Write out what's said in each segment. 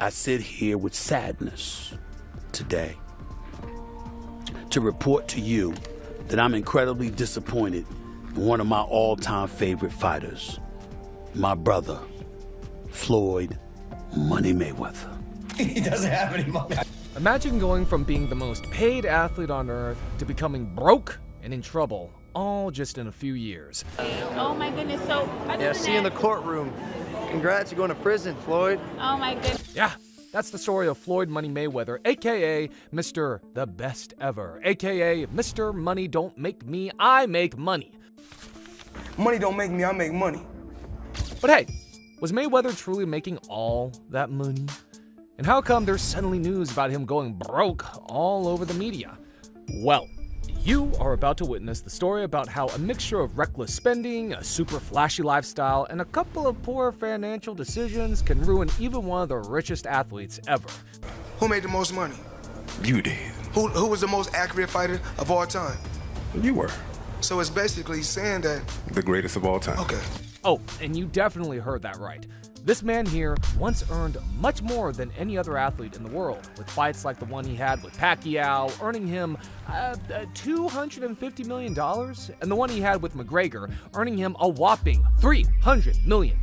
I sit here with sadness today to report to you that I'm incredibly disappointed in one of my all-time favorite fighters, my brother, Floyd Money Mayweather. He doesn't have any money. Imagine going from being the most paid athlete on earth to becoming broke and in trouble, all just in a few years. Oh my goodness, so Yeah, see you in the courtroom. Congrats, you're going to prison, Floyd. Oh my goodness. Yeah, that's the story of Floyd Money Mayweather, aka Mr. The Best Ever, aka Mr. Money Don't Make Me, I Make Money. Money don't make me, I make money. But hey, was Mayweather truly making all that money? And how come there's suddenly news about him going broke all over the media? Well, you are about to witness the story about how a mixture of reckless spending, a super flashy lifestyle, and a couple of poor financial decisions can ruin even one of the richest athletes ever. Who made the most money? You did. Who was the most accurate fighter of all time? You were. So it's basically saying that... The greatest of all time. Okay. Oh, and you definitely heard that right. This man here once earned much more than any other athlete in the world, with fights like the one he had with Pacquiao earning him $250 million, and the one he had with McGregor earning him a whopping $300 million.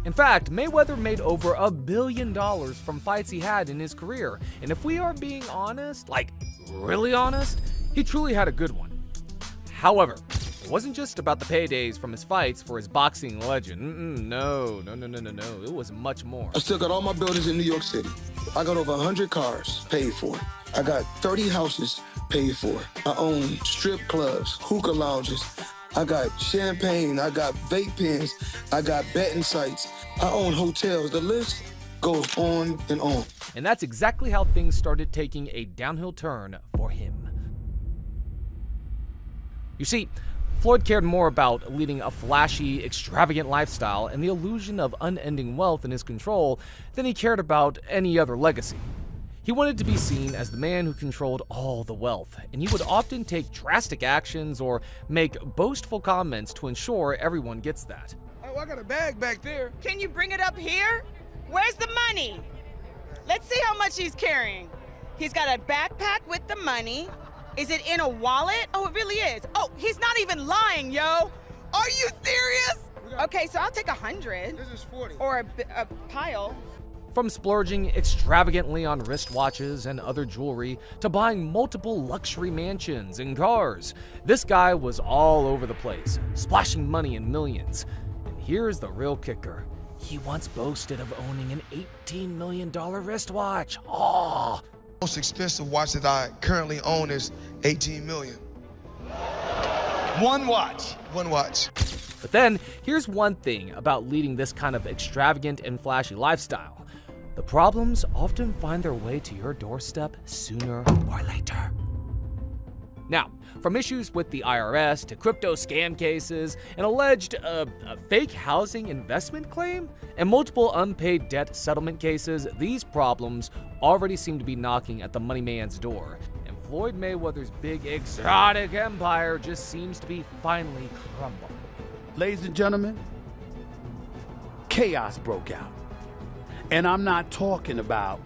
In fact, Mayweather made over $1 billion from fights he had in his career, and if we are being honest, like really honest, he truly had a good one. However, it wasn't just about the paydays from his fights for his boxing legend. No. It was much more. I still got all my buildings in New York City. I got over 100 cars paid for. I got 30 houses paid for. I own strip clubs, hookah lounges. I got champagne. I got vape pens. I got betting sites. I own hotels. The list goes on and on. And that's exactly how things started taking a downhill turn for him. You see, Floyd cared more about leading a flashy, extravagant lifestyle and the illusion of unending wealth in his control than he cared about any other legacy. He wanted to be seen as the man who controlled all the wealth, and he would often take drastic actions or make boastful comments to ensure everyone gets that. Oh, I got a bag back there. Can you bring it up here? Where's the money? Let's see how much he's carrying. He's got a backpack with the money. Is it in a wallet? Oh, it really is. Oh, he's not even lying, yo. Are you serious? Okay, so I'll take 100. This is 40. Or a pile. From splurging extravagantly on wristwatches and other jewelry to buying multiple luxury mansions and cars, this guy was all over the place, splashing money in millions. And here's the real kicker. He once boasted of owning an $18 million wristwatch. Oh! The most expensive watch that I currently own is $18 million. One watch. One watch. But then, here's one thing about leading this kind of extravagant and flashy lifestyle. The problems often find their way to your doorstep sooner or later. Now, from issues with the IRS to crypto scam cases, an alleged fake housing investment claim, and multiple unpaid debt settlement cases, these problems already seem to be knocking at the money man's door. And Floyd Mayweather's big exotic empire just seems to be finally crumbling. Ladies and gentlemen, chaos broke out. And I'm not talking about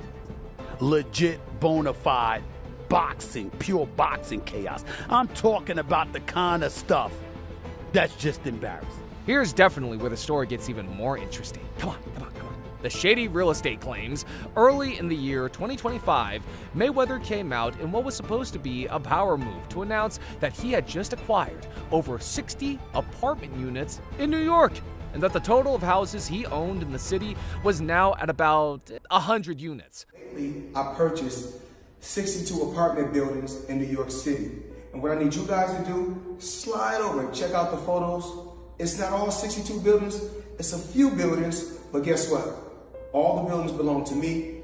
legit, bona fide boxing, pure boxing chaos. I'm talking about the kind of stuff that's just embarrassing. Here's definitely where the story gets even more interesting. Come on. The shady real estate claims. Early in the year 2025, Mayweather came out in what was supposed to be a power move to announce that he had just acquired over 60 apartment units in New York, and that the total of houses he owned in the city was now at about 100 units. Lately, I purchased 62 apartment buildings in New York City. And what I need you guys to do, slide over and check out the photos. It's not all 62 buildings, it's a few buildings, but guess what? All the buildings belong to me.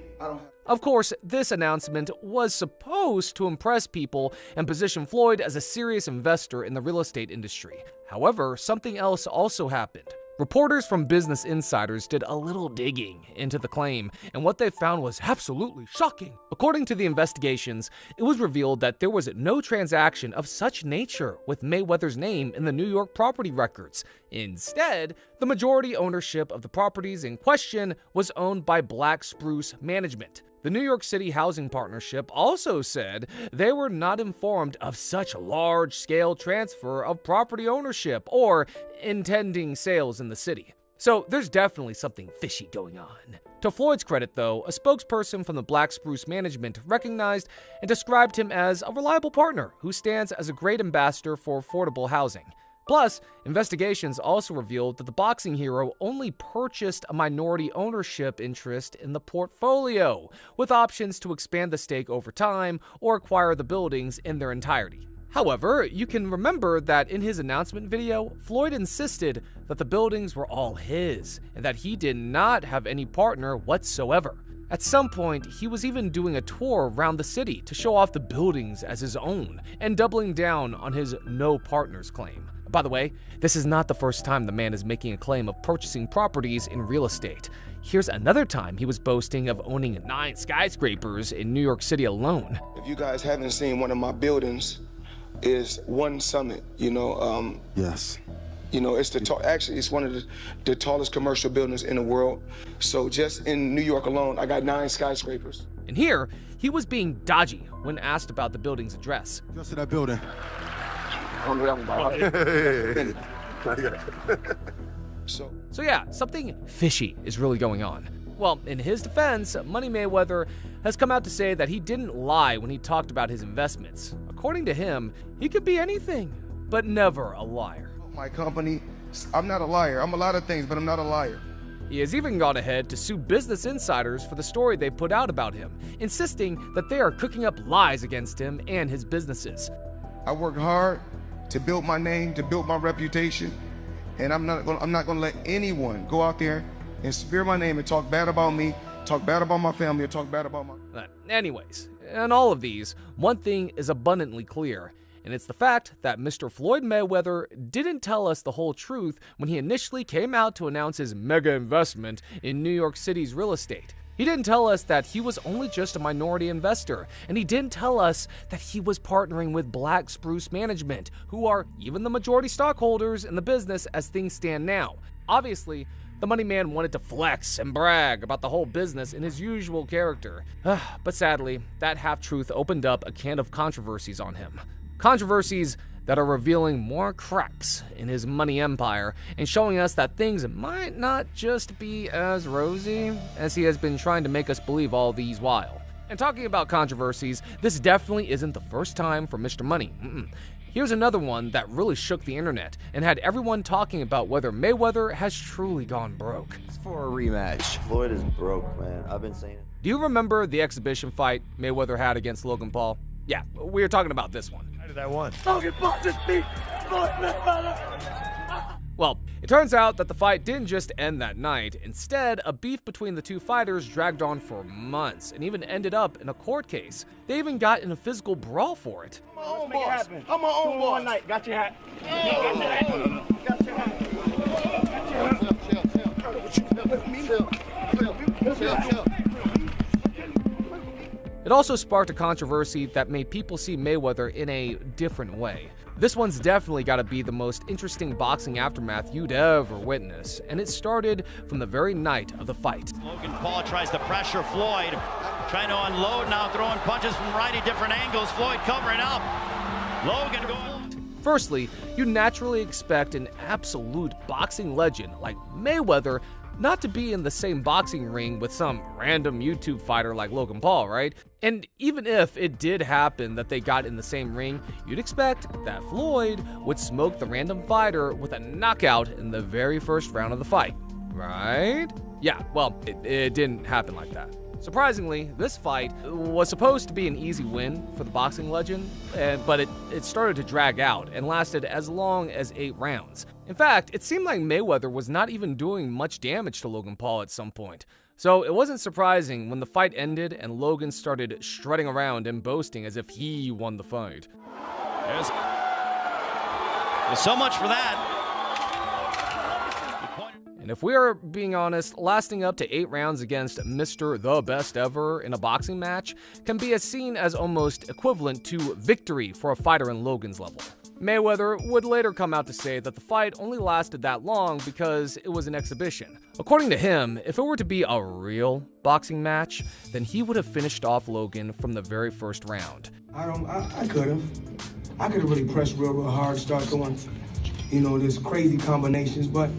Of course, this announcement was supposed to impress people and position Floyd as a serious investor in the real estate industry. However, something else also happened. Reporters from Business Insiders did a little digging into the claim, and what they found was absolutely shocking. According to the investigations, it was revealed that there was no transaction of such nature with Mayweather's name in the New York property records. Instead, the majority ownership of the properties in question was owned by Black Spruce Management. The New York City Housing Partnership also said they were not informed of such large-scale transfer of property ownership or intending sales in the city. So there's definitely something fishy going on. To Floyd's credit, though, a spokesperson from the Black Spruce Management recognized and described him as a reliable partner who stands as a great ambassador for affordable housing. Plus, investigations also revealed that the boxing hero only purchased a minority ownership interest in the portfolio, with options to expand the stake over time or acquire the buildings in their entirety. However, you can remember that in his announcement video, Floyd insisted that the buildings were all his and that he did not have any partner whatsoever. At some point, he was even doing a tour around the city to show off the buildings as his own and doubling down on his no partners claim. By the way, this is not the first time the man is making a claim of purchasing properties in real estate. Here's another time he was boasting of owning 9 skyscrapers in New York City alone. If you guys haven't seen one of my buildings, is One Summit, Yes. It's actually it's one of the tallest commercial buildings in the world. So just in New York alone, I got 9 skyscrapers. And here, he was being dodgy when asked about the building's address. Just to that building. So yeah, something fishy is really going on. Well, in his defense, Money Mayweather has come out to say that he didn't lie when he talked about his investments. According to him, he could be anything, but never a liar. My company, I'm not a liar. I'm a lot of things, but I'm not a liar. He has even gone ahead to sue Business Insiders for the story they put out about him, insisting that they are cooking up lies against him and his businesses. I work hard to build my name, to build my reputation, and I'm not gonna let anyone go out there and smear my name and talk bad about me, talk bad about my family, or talk bad about my... Anyways, in all of these, one thing is abundantly clear, and it's the fact that Mr. Floyd Mayweather didn't tell us the whole truth when he initially came out to announce his mega investment in New York City's real estate. He didn't tell us that he was only just a minority investor, and he didn't tell us that he was partnering with Black Spruce Management, who are even the majority stockholders in the business as things stand now. Obviously, the money man wanted to flex and brag about the whole business in his usual character. But sadly, that half-truth opened up a can of controversies on him. Controversies that are revealing more cracks in his money empire and showing us that things might not just be as rosy as he has been trying to make us believe all these while. And talking about controversies, this definitely isn't the first time for Mr. Money. Here's another one that really shook the internet and had everyone talking about whether Mayweather has truly gone broke. It's for a rematch. Floyd is broke, man. I've been saying it. Do you remember the exhibition fight Mayweather had against Logan Paul? Yeah, we were talking about this one. How did I won? Logan Paul just beat Floyd Mayweather. Well, it turns out that the fight didn't just end that night. Instead, a beef between the two fighters dragged on for months and even ended up in a court case. They even got in a physical brawl for it. I'm my own boss. I'm my own boss. One night. Got your hat. Got your hat. Got your hat. It also sparked a controversy that made people see Mayweather in a different way. This one's definitely got to be the most interesting boxing aftermath you'd ever witness, and it started from the very night of the fight. Logan Paul tries to pressure Floyd, trying to unload now, throwing punches from variety different angles. Floyd covering up. Logan going. Firstly, you naturally expect an absolute boxing legend like Mayweather not to be in the same boxing ring with some random YouTube fighter like Logan Paul, right? And even if it did happen that they got in the same ring, you'd expect that Floyd would smoke the random fighter with a knockout in the very first round of the fight, right? Yeah, well, it didn't happen like that. Surprisingly, this fight was supposed to be an easy win for the boxing legend, but it started to drag out and lasted as long as 8 rounds. In fact, it seemed like Mayweather was not even doing much damage to Logan Paul at some point. So it wasn't surprising when the fight ended and Logan started strutting around and boasting as if he won the fight. There's so much for that. And if we are being honest, lasting up to 8 rounds against Mr. The Best Ever in a boxing match can be seen as almost equivalent to victory for a fighter in Logan's level. Mayweather would later come out to say that the fight only lasted that long because it was an exhibition. According to him, if it were to be a real boxing match, then he would have finished off Logan from the very first round. I could have. I could have really pressed real hard, start going, there's crazy combinations, but,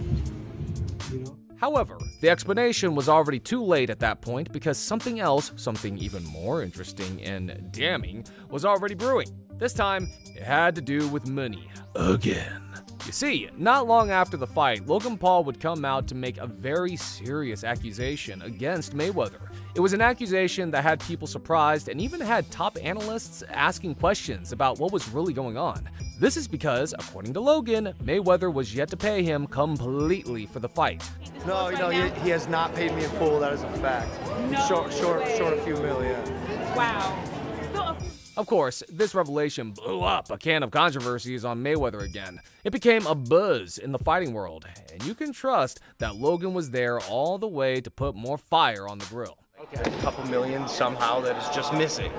However, the explanation was already too late at that point because something else, something even more interesting and damning, was already brewing. This time, it had to do with money. Again. You see, not long after the fight, Logan Paul would come out to make a very serious accusation against Mayweather. It was an accusation that had people surprised and even had top analysts asking questions about what was really going on. This is because, according to Logan, Mayweather was yet to pay him completely for the fight. No, he has not paid me in full. That is a fact. No Short a few mil, yeah. Wow. Still Of course, this revelation blew up a can of controversies on Mayweather again. It became a buzz in the fighting world, and you can trust that Logan was there all the way to put more fire on the grill. Okay, a couple million somehow that is just missing.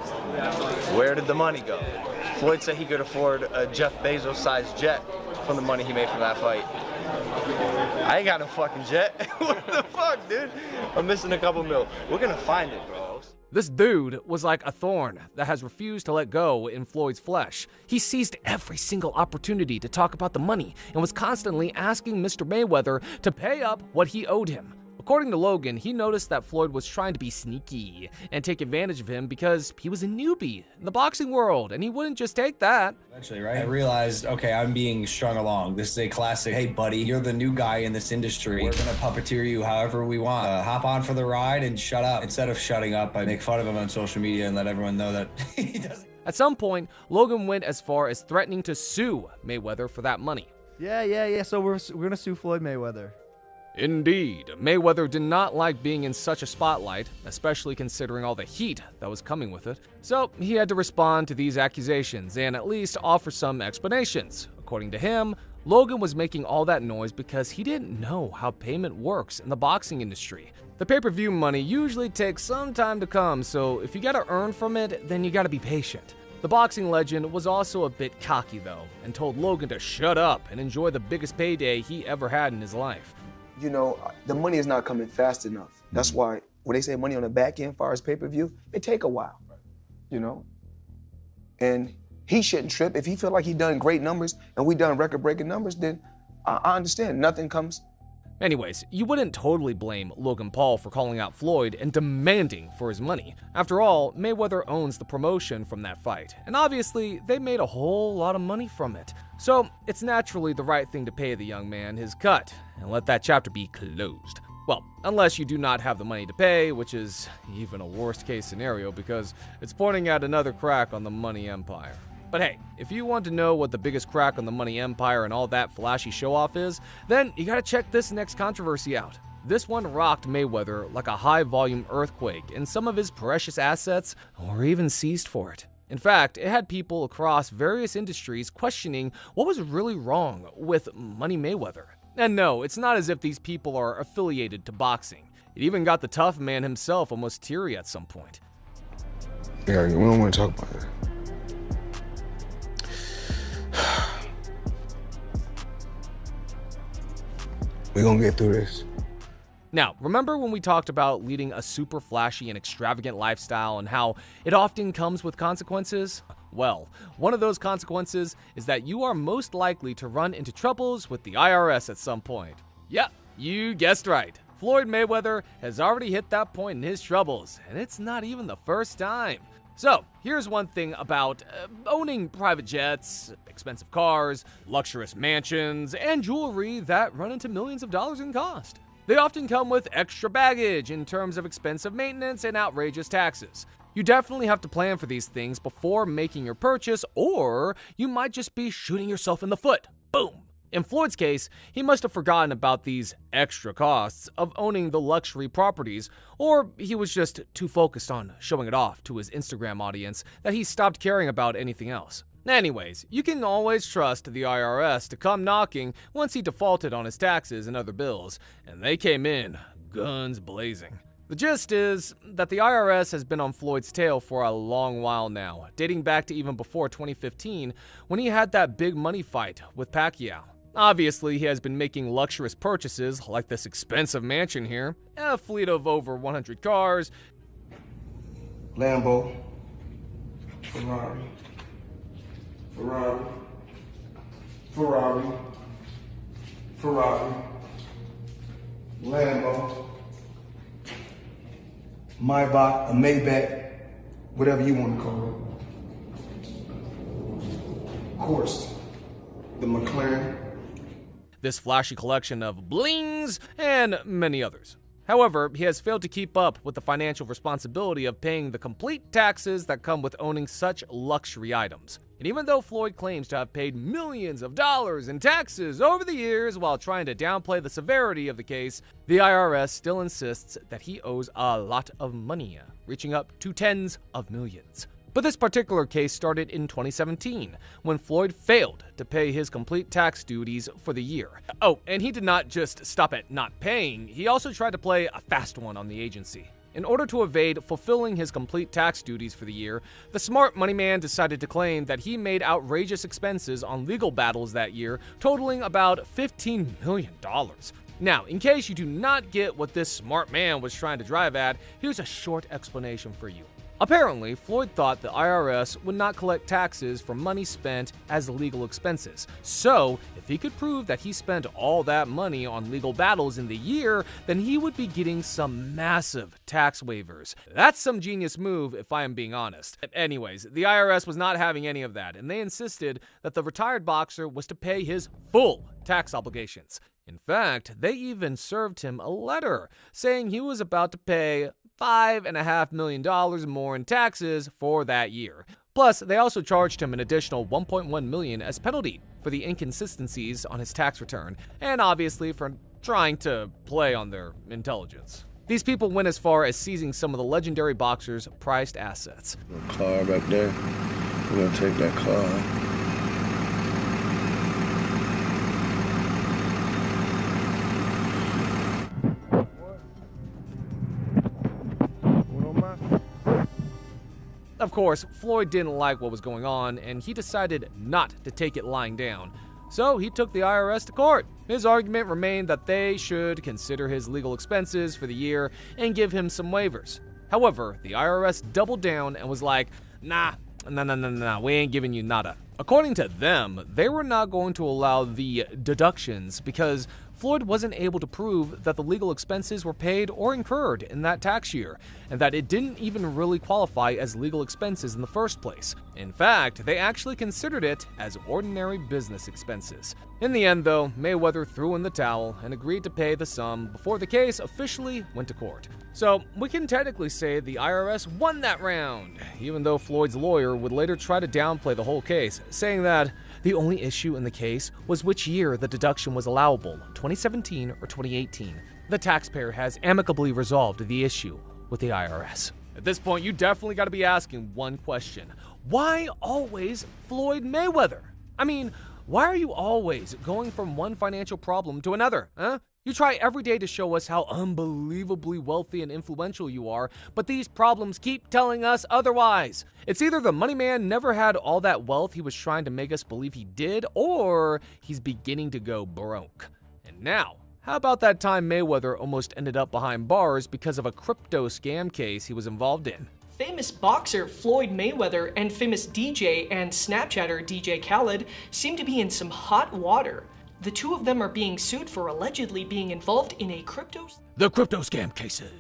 Where did the money go? Floyd said he could afford a Jeff Bezos-sized jet from the money he made from that fight. I ain't got no fucking jet. What the fuck, dude? I'm missing a couple mil. We're gonna find it, bro. This dude was like a thorn that has refused to let go in Floyd's flesh. He seized every single opportunity to talk about the money and was constantly asking Mr. Mayweather to pay up what he owed him. According to Logan, he noticed that Floyd was trying to be sneaky and take advantage of him because he was a newbie in the boxing world, and he wouldn't just take that. Eventually, right? I realized, okay, I'm being strung along. This is a classic, hey buddy, you're the new guy in this industry. We're gonna puppeteer you however we want. Hop on for the ride and shut up. Instead of shutting up, I make fun of him on social media and let everyone know that he doesn't. At some point, Logan went as far as threatening to sue Mayweather for that money. Yeah. So we're gonna sue Floyd Mayweather. Indeed, Mayweather did not like being in such a spotlight, especially considering all the heat that was coming with it. So he had to respond to these accusations and at least offer some explanations. According to him, Logan was making all that noise because he didn't know how payment works in the boxing industry. The pay-per-view money usually takes some time to come, so if you gotta earn from it, then you gotta be patient. The boxing legend was also a bit cocky though, and told Logan to shut up and enjoy the biggest payday he ever had in his life. The money is not coming fast enough. That's why when they say money on the back end, as far as pay-per-view, it take a while, And he shouldn't trip. If he feel like he done great numbers and we done record-breaking numbers, then I understand. Nothing comes. Anyways, you wouldn't totally blame Logan Paul for calling out Floyd and demanding for his money. After all, Mayweather owns the promotion from that fight, and obviously they made a whole lot of money from it. So it's naturally the right thing to pay the young man his cut and let that chapter be closed. Well, unless you do not have the money to pay, which is even a worst case scenario because it's pointing at another crack on the money empire. But hey, if you want to know what the biggest crack on the money empire and all that flashy show-off is, then you gotta check this next controversy out. This one rocked Mayweather like a high-volume earthquake, and some of his precious assets were even seized for it. In fact, it had people across various industries questioning what was really wrong with Money Mayweather. And no, it's not as if these people are affiliated to boxing. It even got the tough man himself almost teary at some point. Yeah, we don't want to talk about it. We're gonna get through this. Now, remember when we talked about leading a super flashy and extravagant lifestyle and how it often comes with consequences? Well, one of those consequences is that you are most likely to run into troubles with the IRS at some point. Yep, you guessed right. Floyd Mayweather has already hit that point in his troubles, and it's not even the first time. So, here's one thing about owning private jets, expensive cars, luxurious mansions, and jewelry that run into millions of dollars in cost. They often come with extra baggage in terms of expensive maintenance and outrageous taxes. You definitely have to plan for these things before making your purchase, or you might just be shooting yourself in the foot. Boom! In Floyd's case, he must have forgotten about these extra costs of owning the luxury properties, or he was just too focused on showing it off to his Instagram audience that he stopped caring about anything else. Anyways, you can always trust the IRS to come knocking once he defaulted on his taxes and other bills, and they came in guns blazing. The gist is that the IRS has been on Floyd's tail for a long while now, dating back to even before 2015 when he had that big money fight with Pacquiao. Obviously, he has been making luxurious purchases like this expensive mansion here, a fleet of over 100 cars, Lambo, Ferrari, Ferrari, Ferrari, Ferrari, Lambo, Maybach, a Maybach, whatever you want to call it. Of course, the McLaren. This flashy collection of blings, and many others. However, he has failed to keep up with the financial responsibility of paying the complete taxes that come with owning such luxury items. And even though Floyd claims to have paid millions of dollars in taxes over the years while trying to downplay the severity of the case, the IRS still insists that he owes a lot of money, reaching up to tens of millions. But this particular case started in 2017, when Floyd failed to pay his complete tax duties for the year. Oh, and he did not just stop at not paying, he also tried to play a fast one on the agency. In order to evade fulfilling his complete tax duties for the year, the smart money man decided to claim that he made outrageous expenses on legal battles that year, totaling about $15 million. Now, in case you do not get what this smart man was trying to drive at, here's a short explanation for you. Apparently, Floyd thought the IRS would not collect taxes for money spent as legal expenses. So, if he could prove that he spent all that money on legal battles in the year, then he would be getting some massive tax waivers. That's some genius move, if I am being honest. Anyways, the IRS was not having any of that, and they insisted that the retired boxer was to pay his full tax obligations. In fact, they even served him a letter saying he was about to pay $5.5 million more in taxes for that year. Plus, they also charged him an additional $1.1 million as penalty for the inconsistencies on his tax return, and obviously for trying to play on their intelligence. These people went as far as seizing some of the legendary boxer's prized assets. Car back there. We're gonna take that car. Of course, Floyd didn't like what was going on, and he decided not to take it lying down. So he took the IRS to court. His argument remained that they should consider his legal expenses for the year and give him some waivers. However, the IRS doubled down and was like, nah, we ain't giving you nada. According to them, they were not going to allow the deductions because Floyd wasn't able to prove that the legal expenses were paid or incurred in that tax year, and that it didn't even really qualify as legal expenses in the first place. In fact, they actually considered it as ordinary business expenses. In the end, though, Mayweather threw in the towel and agreed to pay the sum before the case officially went to court. So, we can technically say the IRS won that round, even though Floyd's lawyer would later try to downplay the whole case, saying that the only issue in the case was which year the deduction was allowable, 2017 or 2018. The taxpayer has amicably resolved the issue with the IRS. At this point, you definitely got to be asking one question. Why always Floyd Mayweather? I mean, why are you always going from one financial problem to another, huh? You try every day to show us how unbelievably wealthy and influential you are, but these problems keep telling us otherwise. It's either the money man never had all that wealth he was trying to make us believe he did, or he's beginning to go broke. And now, how about that time Mayweather almost ended up behind bars because of a crypto scam case he was involved in? Famous boxer Floyd Mayweather and famous DJ and Snapchatter DJ Khaled seem to be in some hot water. The two of them are being sued for allegedly being involved in a The crypto scam cases.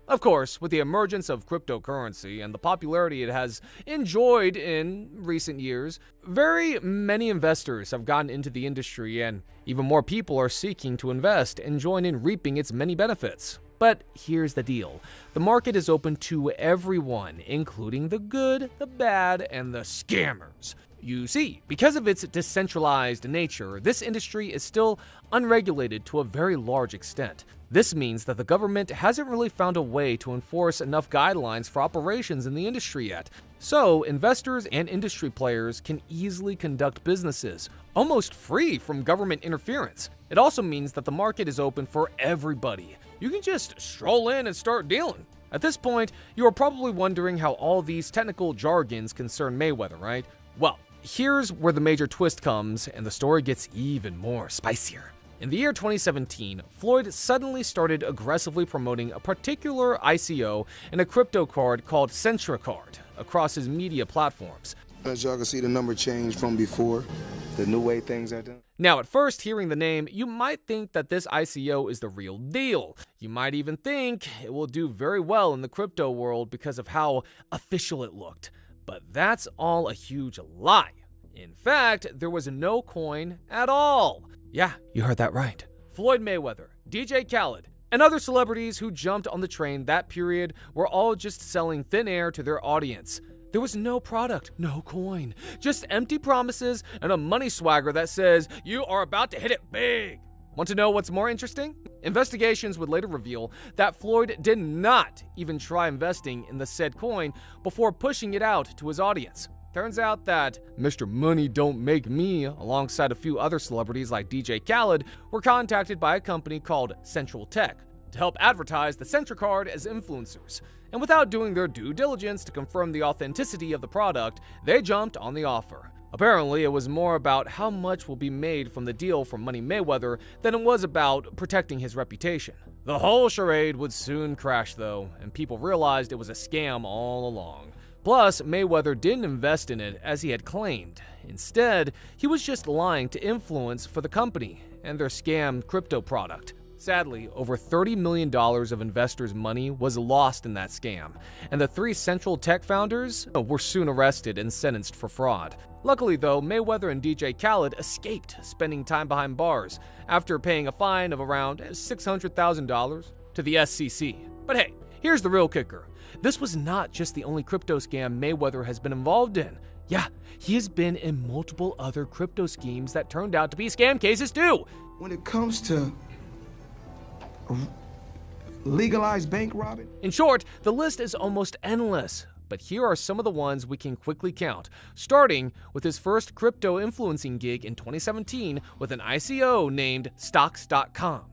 Of course, with the emergence of cryptocurrency and the popularity it has enjoyed in recent years, very many investors have gotten into the industry, and even more people are seeking to invest and join in reaping its many benefits. But here's the deal. The market is open to everyone, including the good, the bad, and the scammers. You see, because of its decentralized nature, this industry is still unregulated to a very large extent. This means that the government hasn't really found a way to enforce enough guidelines for operations in the industry yet. So, investors and industry players can easily conduct businesses, almost free from government interference. It also means that the market is open for everybody. You can just stroll in and start dealing. At this point, you are probably wondering how all these technical jargons concern Mayweather, right? Well, here's where the major twist comes and the story gets even more spicier. In the year 2017, Floyd suddenly started aggressively promoting a particular ICO and a crypto card called CentraCard across his media platforms. As y'all can see, the number changed from before, the new way things are done. Now, at first hearing the name, you might think that this ICO is the real deal. You might even think it will do very well in the crypto world because of how official it looked. But that's all a huge lie. In fact, there was no coin at all. Yeah, you heard that right. Floyd Mayweather, DJ Khaled, and other celebrities who jumped on the train that period were all just selling thin air to their audience. There was no product, no coin, just empty promises and a money swagger that says, you are about to hit it big. Want to know what's more interesting? Investigations would later reveal that Floyd did not even try investing in the said coin before pushing it out to his audience. Turns out that Mr. Money Don't Make Me, alongside a few other celebrities like DJ Khaled, were contacted by a company called Central Tech to help advertise the CentraCard as influencers. And without doing their due diligence to confirm the authenticity of the product, they jumped on the offer. Apparently, it was more about how much will be made from the deal from Money Mayweather than it was about protecting his reputation. The whole charade would soon crash though, and people realized it was a scam all along. Plus, Mayweather didn't invest in it as he had claimed. Instead, he was just lying to influence for the company and their scam crypto product. Sadly, over $30 million of investors' money was lost in that scam, and the 3 Central Tech founders were soon arrested and sentenced for fraud. Luckily though, Mayweather and DJ Khaled escaped spending time behind bars after paying a fine of around $600,000 to the SEC. But hey, here's the real kicker. This was not just the only crypto scam Mayweather has been involved in. Yeah, he has been in multiple other crypto schemes that turned out to be scam cases too. When it comes to legalized bank robbing? In short, the list is almost endless. But here are some of the ones we can quickly count, starting with his first crypto influencing gig in 2017 with an ICO named Stocks.com.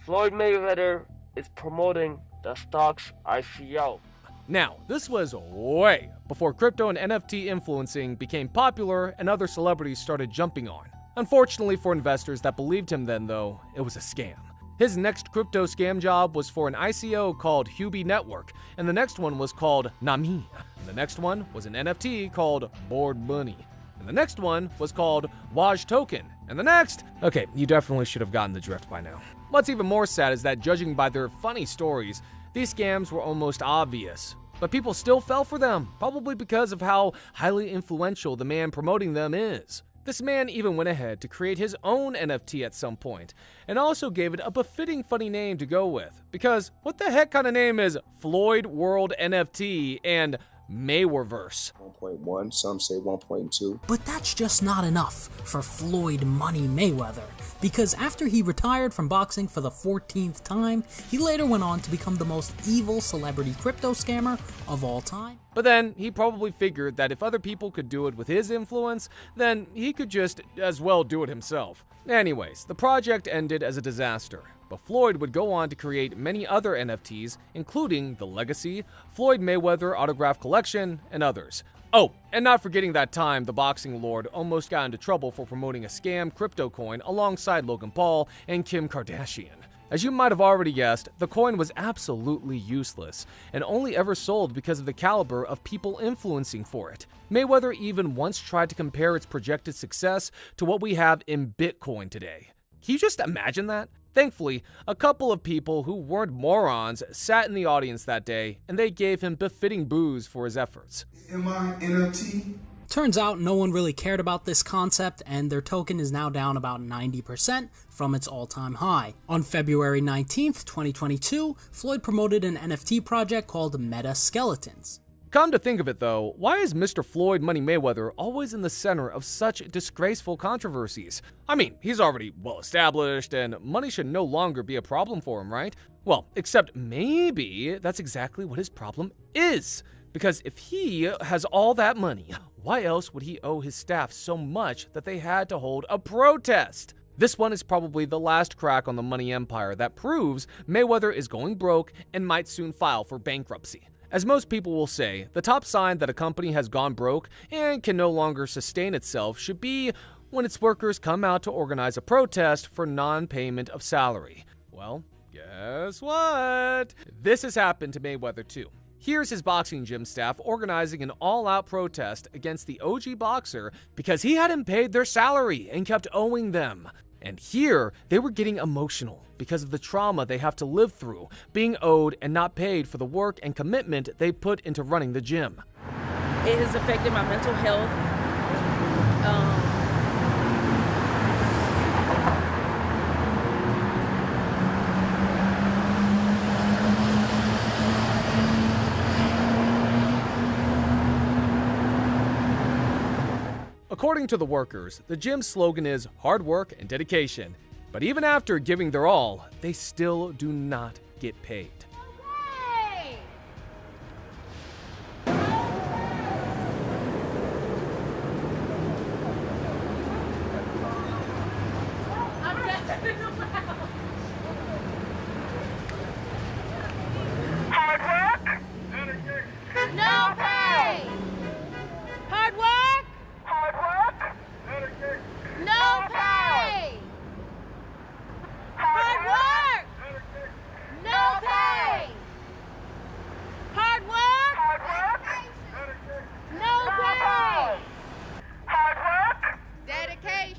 Floyd Mayweather is promoting the Stocks ICO. Now, this was way before crypto and NFT influencing became popular and other celebrities started jumping on. Unfortunately for investors that believed him then though, it was a scam. His next crypto scam job was for an ICO called Hubi Network, and the next one was called Nami. And the next one was an NFT called Bored Money. And the next one was called Waj Token. And the next... Okay, you definitely should have gotten the drift by now. What's even more sad is that judging by their funny stories, these scams were almost obvious. But people still fell for them, probably because of how highly influential the man promoting them is. This man even went ahead to create his own NFT at some point, and also gave it a befitting funny name to go with, because what the heck kind of name is Floyd World NFT and Mayweatherverse? 1.1, some say 1.2. But that's just not enough for Floyd Money Mayweather, because after he retired from boxing for the 14th time, he later went on to become the most evil celebrity crypto scammer of all time. But then, he probably figured that if other people could do it with his influence, then he could just as well do it himself. Anyways, the project ended as a disaster, but Floyd would go on to create many other NFTs, including the Legacy, Floyd Mayweather Autograph Collection, and others. Oh, and not forgetting that time the boxing lord almost got into trouble for promoting a scam crypto coin alongside Logan Paul and Kim Kardashian. As you might have already guessed, the coin was absolutely useless, and only ever sold because of the caliber of people influencing for it. Mayweather even once tried to compare its projected success to what we have in Bitcoin today. Can you just imagine that? Thankfully, a couple of people who weren't morons sat in the audience that day, and they gave him befitting boos for his efforts. Am I NFT? Turns out no one really cared about this concept, and their token is now down about 90% from its all-time high. On February 19th, 2022, Floyd promoted an NFT project called Meta Skeletons. Come to think of it though, why is Mr. Floyd Money Mayweather always in the center of such disgraceful controversies? I mean, he's already well established and money should no longer be a problem for him, right? Well, except maybe that's exactly what his problem is. Because if he has all that money, why else would he owe his staff so much that they had to hold a protest? This one is probably the last crack on the money empire that proves Mayweather is going broke and might soon file for bankruptcy. As most people will say, the top sign that a company has gone broke and can no longer sustain itself should be when its workers come out to organize a protest for non-payment of salary. Well, guess what? This has happened to Mayweather too. Here's his boxing gym staff organizing an all-out protest against the OG boxer because he hadn't paid their salary and kept owing them. And here, they were getting emotional because of the trauma they have to live through, being owed and not paid for the work and commitment they put into running the gym. It has affected my mental health. According to the workers, the gym's slogan is hard work and dedication. But even after giving their all, they still do not get paid. Hard work? No pay! Hard work? Hard work? No pay! Hard work? No pay! Hard work? No pay! Hard work? Dedication.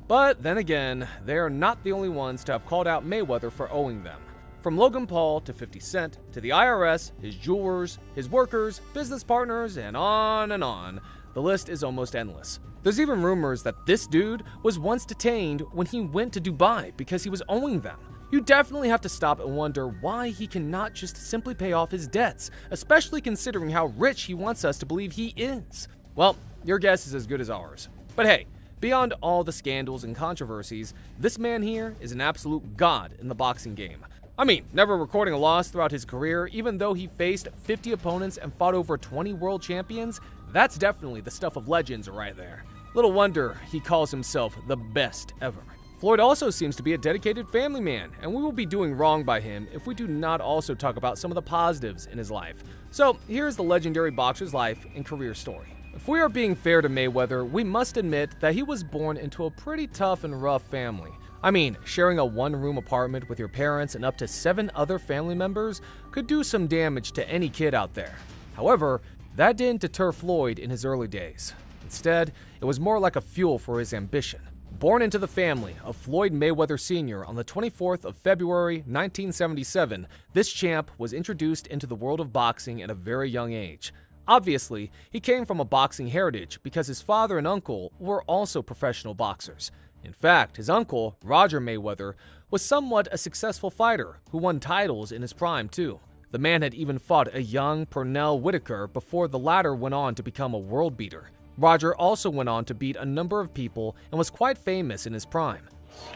But then again, they are not the only ones to have called out Mayweather for owing them. From Logan Paul to 50 Cent, to the IRS, his jewelers, his workers, business partners, and on, the list is almost endless. There's even rumors that this dude was once detained when he went to Dubai because he was owing them. You definitely have to stop and wonder why he cannot just simply pay off his debts, especially considering how rich he wants us to believe he is. Well, your guess is as good as ours. But hey, beyond all the scandals and controversies, this man here is an absolute god in the boxing game. I mean, never recording a loss throughout his career, even though he faced 50 opponents and fought over 20 world champions, that's definitely the stuff of legends right there. Little wonder he calls himself the best ever. Floyd also seems to be a dedicated family man, and we will be doing wrong by him if we do not also talk about some of the positives in his life. So here's the legendary boxer's life and career story. If we are being fair to Mayweather, we must admit that he was born into a pretty tough and rough family. I mean, sharing a one-room apartment with your parents and up to 7 other family members could do some damage to any kid out there. However, that didn't deter Floyd in his early days. Instead, it was more like a fuel for his ambition. Born into the family of Floyd Mayweather Sr. on the 24th of February 1977, this champ was introduced into the world of boxing at a very young age. Obviously, he came from a boxing heritage because his father and uncle were also professional boxers. In fact, his uncle, Roger Mayweather, was somewhat a successful fighter who won titles in his prime too. The man had even fought a young Pernell Whitaker before the latter went on to become a world beater. Roger also went on to beat a number of people and was quite famous in his prime.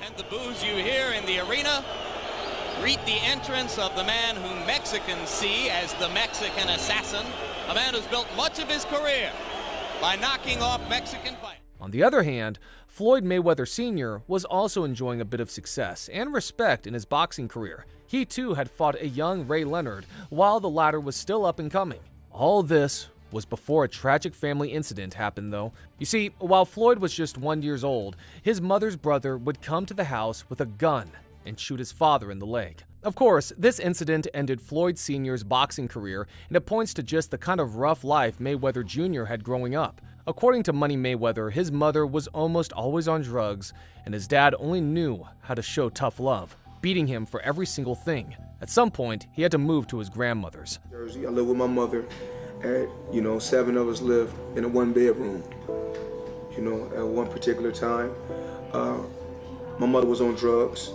And the boos you hear in the arena greet the entrance of the man whom Mexicans see as the Mexican assassin, a man who's built much of his career by knocking off Mexican fighters. On the other hand, Floyd Mayweather Sr. was also enjoying a bit of success and respect in his boxing career. He too had fought a young Ray Leonard while the latter was still up and coming. All this was before a tragic family incident happened though. You see, while Floyd was just 1 year old, his mother's brother would come to the house with a gun and shoot his father in the leg. Of course, this incident ended Floyd Sr.'s boxing career, and it points to just the kind of rough life Mayweather Jr. had growing up. According to Money Mayweather, his mother was almost always on drugs, and his dad only knew how to show tough love, beating him for every single thing. At some point, he had to move to his grandmother's. I live with my mother. At 7 of us lived in a 1-bedroom. At one particular time, my mother was on drugs.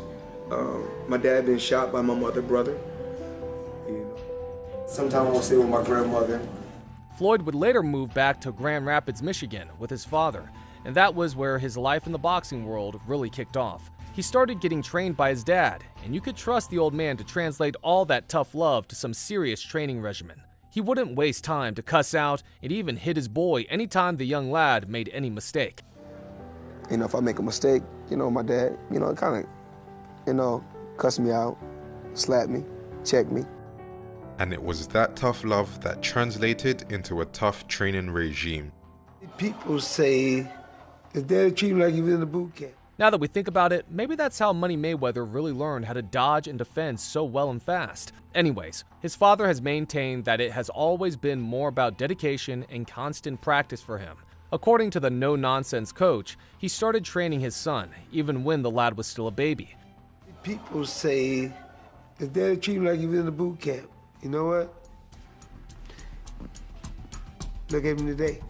My dad been shot by my mother brother. Sometimes I will stay with my grandmother. Floyd would later move back to Grand Rapids, Michigan with his father, and that was where his life in the boxing world really kicked off. He started getting trained by his dad, and you could trust the old man to translate all that tough love to some serious training regimen. He wouldn't waste time to cuss out and even hit his boy anytime the young lad made any mistake. If I make a mistake, my dad, kind of, cuss me out, slap me, check me. And it was that tough love that translated into a tough training regime. People say, his dad treat him like he was in a boot camp. Now that we think about it, maybe that's how Money Mayweather really learned how to dodge and defend so well and fast. Anyways, his father has maintained that it has always been more about dedication and constant practice for him. According to the no-nonsense coach, he started training his son, even when the lad was still a baby. People say, his dad treat him like he was in a boot camp. You know what? Look at him today.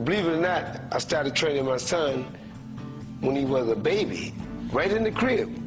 Believe it or not, I started training my son when he was a baby, right in the crib.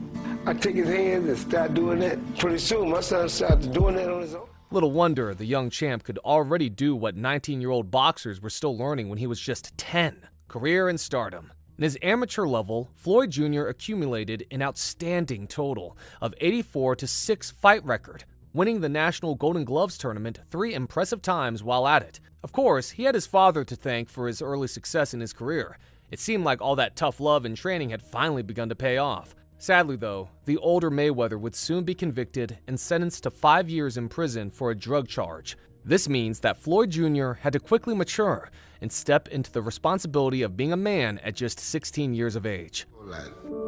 I take his hands and start doing that. Pretty soon, my son started doing that on his own. Little wonder the young champ could already do what 19-year-old boxers were still learning when he was just 10, career and stardom. In his amateur level, Floyd Jr. accumulated an outstanding total of 84-6 fight record, winning the National Golden Gloves tournament 3 impressive times while at it. Of course, he had his father to thank for his early success in his career. It seemed like all that tough love and training had finally begun to pay off. Sadly though, the older Mayweather would soon be convicted and sentenced to 5 years in prison for a drug charge. This means that Floyd Jr. had to quickly mature and step into the responsibility of being a man at just 16 years of age.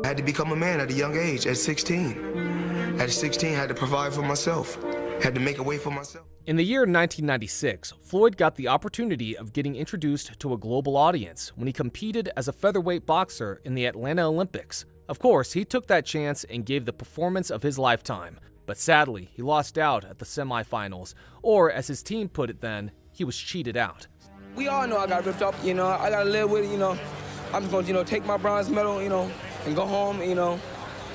I had to become a man at a young age, at 16. At 16, I had to provide for myself. Had to make a way for myself. In the year 1996, Floyd got the opportunity of getting introduced to a global audience when he competed as a featherweight boxer in the Atlanta Olympics. Of course, he took that chance and gave the performance of his lifetime, but sadly, he lost out at the semifinals, or as his team put it then, he was cheated out. We all know I got ripped up, I gotta live with it, I'm just gonna, take my bronze medal, and go home,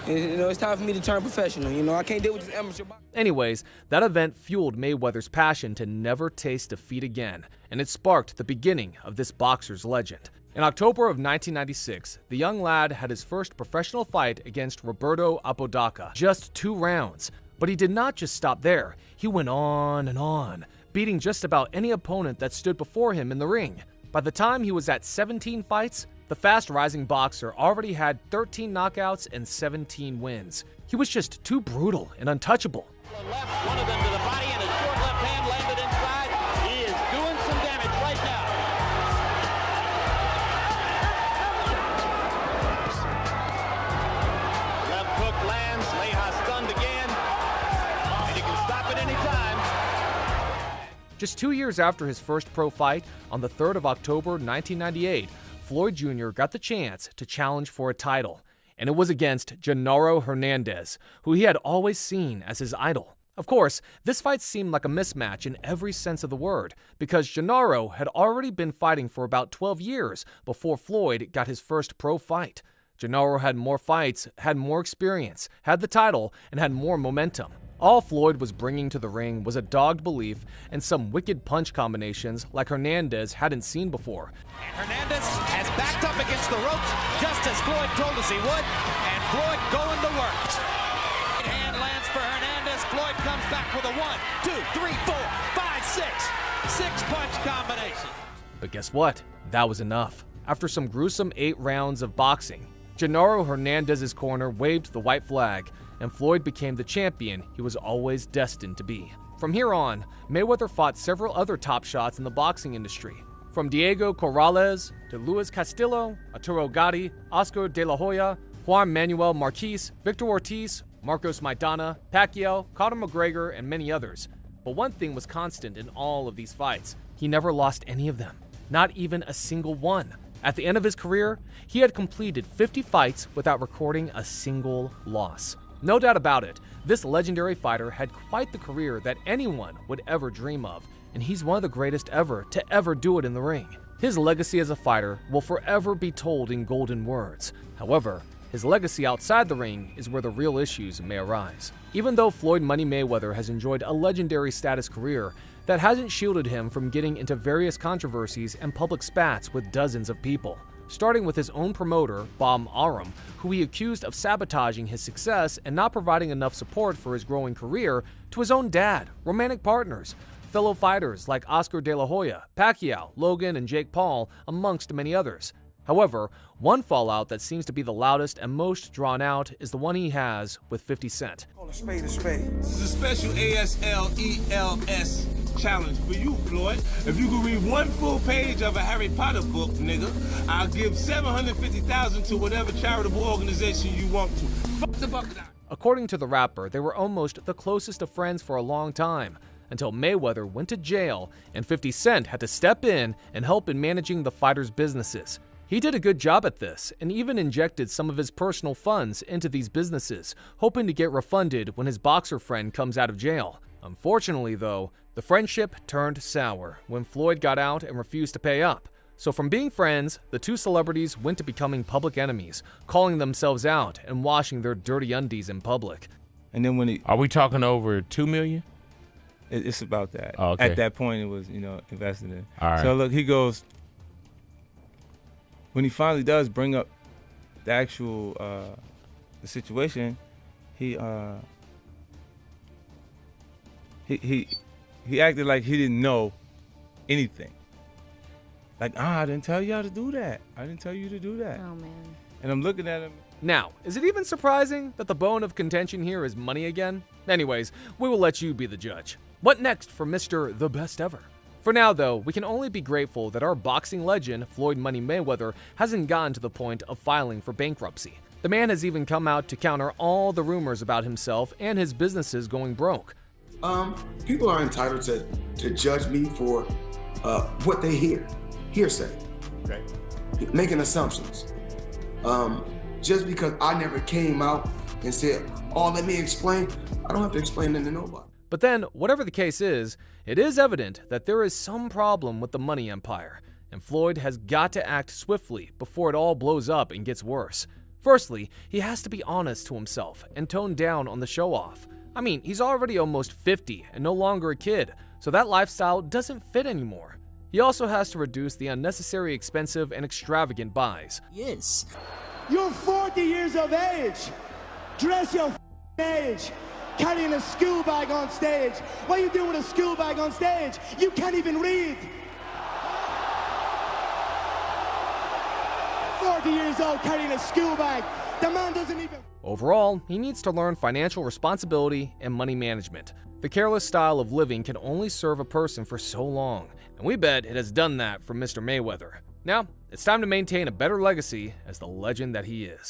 it's time for me to turn professional, I can't deal with this amateur boxing. Anyways, that event fueled Mayweather's passion to never taste defeat again, and it sparked the beginning of this boxer's legend. In October of 1996, the young lad had his first professional fight against Roberto Apodaca, just 2 rounds. But he did not just stop there. He went on and on, beating just about any opponent that stood before him in the ring. By the time he was at 17 fights, the fast-rising boxer already had 13 knockouts and 17 wins. He was just too brutal and untouchable. Left, one of them to the body, and his short left hand landed inside. He is doing some damage right now. Left hook lands, Leija stunned again, and you can stop it anytime. Just 2 years after his first pro fight, on the 3rd of October 1998, Floyd Jr. got the chance to challenge for a title, and it was against Genaro Hernandez, who he had always seen as his idol. Of course, this fight seemed like a mismatch in every sense of the word, because Genaro had already been fighting for about 12 years before Floyd got his first pro fight. Genaro had more fights, had more experience, had the title, and had more momentum. All Floyd was bringing to the ring was a dogged belief and some wicked punch combinations like Hernandez hadn't seen before. And Hernandez has backed up against the ropes just as Floyd told us he would, and Floyd going to work. Right hand lands for Hernandez. Floyd comes back with a 1, 2, 3, 4, 5, 6. 6-punch combination. But guess what? That was enough. After some gruesome 8 rounds of boxing, Genaro Hernandez's corner waved the white flag, and Floyd became the champion he was always destined to be. From here on, Mayweather fought several other top shots in the boxing industry. From Diego Corrales to Luis Castillo, Arturo Gatti, Oscar De La Hoya, Juan Manuel Marquez, Victor Ortiz, Marcos Maidana, Pacquiao, Conor McGregor, and many others. But one thing was constant in all of these fights. He never lost any of them, not even a single one. At the end of his career, he had completed 50 fights without recording a single loss. No doubt about it, this legendary fighter had quite the career that anyone would ever dream of, and he's one of the greatest ever to ever do it in the ring. His legacy as a fighter will forever be told in golden words. However, His legacy outside the ring is where the real issues may arise. Even though Floyd Money Mayweather has enjoyed a legendary status career, that hasn't shielded him from getting into various controversies and public spats with dozens of people. Starting with his own promoter, Bob Arum, who he accused of sabotaging his success and not providing enough support for his growing career, to his own dad, romantic partners, fellow fighters like Oscar De La Hoya, Pacquiao, Logan, and Jake Paul, amongst many others. However, one fallout that seems to be the loudest and most drawn out is the one he has with 50 Cent. This is a special ASLELS challenge for you, Floyd. If you can read one full page of a Harry Potter book, nigga, I'll give $750,000 to whatever charitable organization you want to. Fuck the bucket out. According to the rapper, they were almost the closest of friends for a long time, until Mayweather went to jail and 50 Cent had to step in and help in managing the fighters' businesses. He did a good job at this and even injected some of his personal funds into these businesses, hoping to get refunded when his boxer friend comes out of jail. Unfortunately, though, the friendship turned sour when Floyd got out and refused to pay up. So from being friends, the two celebrities went to becoming public enemies, calling themselves out and washing their dirty undies in public. And then when he... Are we talking over $2 million? It's about that. Oh, okay. At that point, it was, invested in. All right. So look, he goes... When he finally does bring up the actual the situation, he acted like he didn't know anything. Like, I didn't tell you how to do that. I didn't tell you to do that. Oh, man. And I'm looking at him. Now, is it even surprising that the bone of contention here is money again? Anyways, we will let you be the judge. What next for Mr. The Best Ever? For now, though, we can only be grateful that our boxing legend, Floyd Money Mayweather, hasn't gotten to the point of filing for bankruptcy. The man has even come out to counter all the rumors about himself and his businesses going broke. People are entitled to judge me for what they hear, hearsay, making assumptions. Just because I never came out and said, oh, let me explain, I don't have to explain that to nobody. But then, whatever the case is, it is evident that there is some problem with the money empire, and Floyd has got to act swiftly before it all blows up and gets worse. Firstly, he has to be honest to himself and tone down on the show-off. I mean, he's already almost 50 and no longer a kid, so that lifestyle doesn't fit anymore. He also has to reduce the unnecessary expensive and extravagant buys. Yes. You're 40 years of age. Dress your age. Carrying a school bag on stage. What are you doing with a school bag on stage? You can't even read. 40 years old carrying a school bag. The man doesn't even... Overall, he needs to learn financial responsibility and money management. The careless style of living can only serve a person for so long, and we bet it has done that for Mr. Mayweather. Now, it's time to maintain a better legacy as the legend that he is.